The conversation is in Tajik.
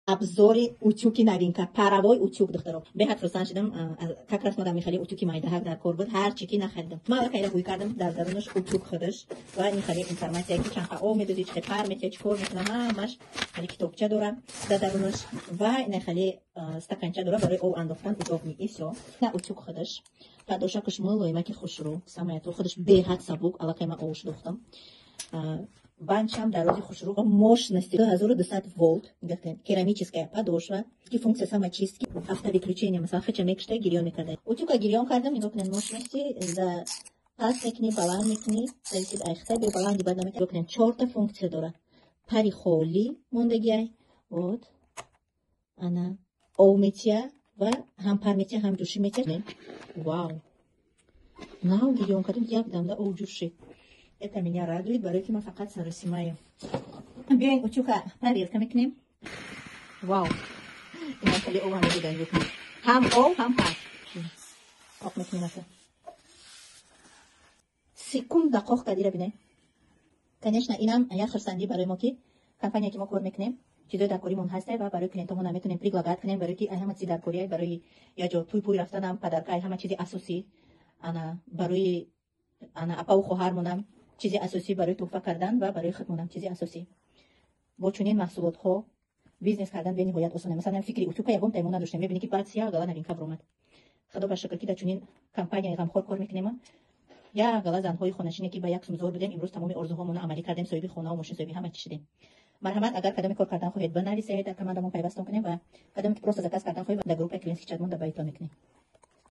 обзори утюги новинка, паровой утюг, духтаро. Бехат хурсанд шудам, как раз мадам Михали утюги майдаҳак дар кор буд, ҳар чӣ ки нахаридам. Ман кайра гӯй кардам дар дарунаш утюг худаш ва ин хали информация ки чанд об медози, чӣ пар метия, чӣ кор мекунам, ҳамаш хали китобча дора дар дарунаш ва ин хали стаканча дора барои об андохтан удобни и всё. На утюг худаш. Подушакаш мулоимаки хушрӯ, самаяту худаш беҳад сабук, аллакай ман овуш дохтам. Банчам дорози хушрӯ, мощности 1200 волт, керамическая подошва, функция самочистки, автовыключение, масалан, хача мекштай, гирён мекардай. Утюга гирён кардам, нигоҳ кунед мощности, за паст мекунӣ, баланд мекунӣ, зависит айхта, бе баланди бад намекунӣ. Нигоҳ кунед, 4 функция дора. Пари холӣ мондагиай, вот, ана, ов метия ва ҳам пар метия, ҳам ҷӯшӣ метия. Вау! Нав гирён кардам, як дамда ов ҷӯшид. Это меня радует, барои ки ман фақат саросимаю. Биёин утюга проверка мекунем. Вау! Ин хали ов ҳам будем бикунем. Ҳам ов, ҳам пар. Қоқ мекунем аса. Секунда қоқ кардира бинем. Конечно, инам як хурсандӣ барои мо ки компания ки мо кор мекунем, чизои дар коримон ҳастай ва барои клиентамон метонем предлагат кунем, барои ки ҳама чизи дар кория, барои я ҷо тӯй пӯри рафтанам, падаркай, ҳама чизи асосӣ, ана барои ана апаву хоҳармонам чизи асосӣ барои тӯҳфа кардан ва барои худмонам чизи асосӣ. Бо чунин маҳсулотҳо бизнес кардан бениҳоят осон. Масалан, фикри утюга ягон таймо надоштем. Мебинӣ ки баъд як гала новинка баромад. Худо ба шукр ки дар чунин компанияи ғамхор кор мекунем. Як гала занҳои хонашине ки ба як сумзор будем, имрӯз тамоми орзуҳомонро амалӣ кардем, соҳиби хонаву мошин, соҳиби ҳама чӣ шудем. Марҳамат, агар кадоме кор кардан хоҳед, банависед, дар командамон пайвастон кунем ва кадоме ки просто заказ кардан хоҳед, дар группаи клиентски чатмон дар баитон мекунем.